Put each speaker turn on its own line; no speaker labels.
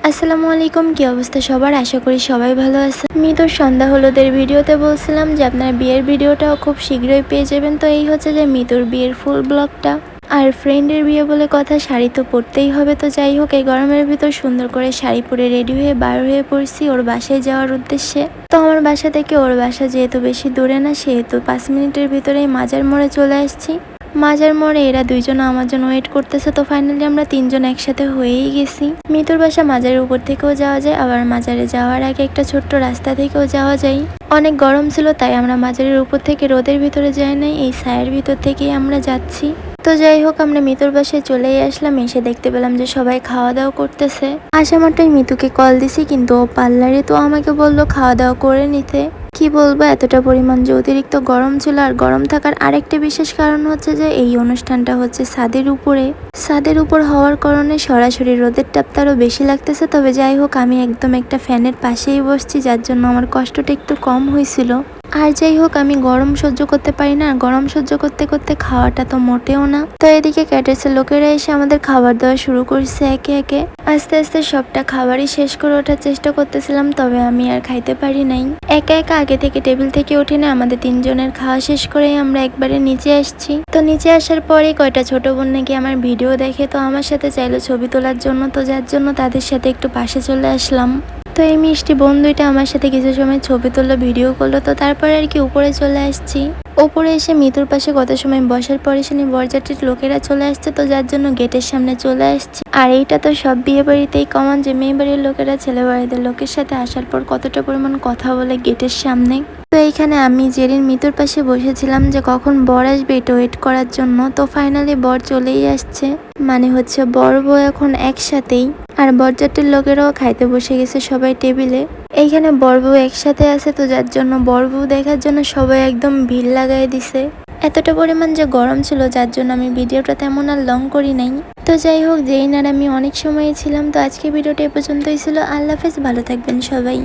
আসসালামু আলাইকুম, কি অবস্থা সবার? আশা করি সবাই ভালো আছে। মিতুর সন্ধ্যা হলুদের ভিডিওতে বলছিলাম যে আপনারা বিয়ের ভিডিওটাও খুব শীঘ্রই পেয়ে যাবেন। তো এই হচ্ছে যে মিতুর বিয়ের ফুল ব্লগটা। আর ফ্রেন্ডের বিয়ে বলে কথা, শাড়ি তো পরতেই হবে। তো যাই হোক, এই গরমের ভিতর সুন্দর করে শাড়ি পরে রেডি হয়ে বার হয়ে পড়ছি ওর বাসায় যাওয়ার উদ্দেশ্যে। তো আমার বাসা থেকে ওর বাসা যেহেতু বেশি দূরে না, সেহেতু 5 মিনিটের ভিতরেই মাজার মোড়ে চলে আসছি। মাজার মোড়ে এরা দুইজন আমার জন্য ওয়েট করতেছে। তো ফাইনালি আমরা তিনজন একসাথে হয়েই গেছি। মিতুর বাসা মাজারের উপর থেকেও যাওয়া যায়, আবার মাজারে যাওয়ার আগে একটা ছোট্ট রাস্তা থেকেও যাওয়া যায়। অনেক গরম ছিল, তাই আমরা মাজারের উপর থেকে রোদের ভিতরে যাই নাই, এই ছায়ের ভিতর থেকেই আমরা যাচ্ছি। তো যাই হোক, আমরা মিতুর বাসায় চলেই আসলাম। এসে দেখতে পেলাম যে সবাই খাওয়া দাওয়া করতেছে। আসা মাত্রই মিতুকে কল দিছি, কিন্তু ও পার্লারে, তো আমাকে বললো খাওয়া দাওয়া করে নিতে। কি বলবো, এতটা পরিমাণ যে অতিরিক্ত গরম ছিল। আর গরম থাকার আরেকটা বিশেষ কারণ হচ্ছে যে এই অনুষ্ঠানটা হচ্ছে ছাদের উপর হওয়ার কারণে সরাসরি রোদের তাপটা আরো বেশি লাগতেছে। তবে যাই হোক, আমি একদম একটা ফ্যানের পাশেই বসছি, যার জন্য আমার কষ্টটা একটু কম হয়েছিল। আর যাই হোক, আমি গরম সহ্য করতে পারি না, গরম সহ্য করতে করতে খাওয়াটা তো মোটেও না। তো এদিকে ক্যাটার্সের লোকেরা এসে আমাদের খাবার দেওয়া শুরু করছে একে একে। আস্তে আস্তে সবটা খাবারই শেষ করে ওঠার চেষ্টা করতেছিলাম, তবে আমি আর খাইতে পারি নাই। একা একা আগে থেকে টেবিল থেকে উঠে না, আমাদের তিনজনের খাওয়া শেষ করেই আমরা একবারে নিচে আসছি। তো নিচে আসার পরে কয়টা ছোট বোন নাকি আমার ভিডিও দেখে, তো আমার সাথে চাইলো ছবি তোলার জন্য। তো যার জন্য তাদের সাথে একটু পাশে চলে আসলাম। তো এই মিষ্টি বোন দুইটা আমার সাথে কিছু সময় ছবি তুললো, ভিডিও করলো। তো তারপরে আর কি উপরে চলে আসছি। ওপরে এসে মিতুর পাশে কত সময় বসার পরে শুনি বরযাত্রীর লোকেরা চলে আসছে, তো যার জন্য গেটের সামনে চলে আসছি। আর এইটা তো সব বিয়ে বাড়িতেই কমন, যে মেয়ে বাড়ির লোকেরা ছেলে বাড়িদের লোকের সাথে আসার পর কতটা পরিমাণ কথা বলে গেটের সামনে। তো এইখানে আমি জেরিন মিতুর পাশে বসেছিলাম যে কখন বর আসবে এটা ওয়েট করার জন্য। তো ফাইনালি বর চলেই আসছে, মানে হচ্ছে বর বউ এখন একসাথেই। আর বরযাত্রীর লোকেরাও খাইতে বসে গেছে সবাই টেবিলে। এইখানে বর বউ একসাথে আছে, তো যার জন্য বর বউ দেখার জন্য সবাই একদম ভিড় লাগাই দিছে। এতটা পরিমাণ যে গরম ছিল, যার জন্য আমি ভিডিওটা তেমন আর লং করি নাই। তো যাই হোক, জেইন আর আমি অনেক সময় ছিলাম। তো আজকে ভিডিওটা এ পর্যন্তই ছিল। আল্লাহ হাফেজ, ভালো থাকবেন সবাই।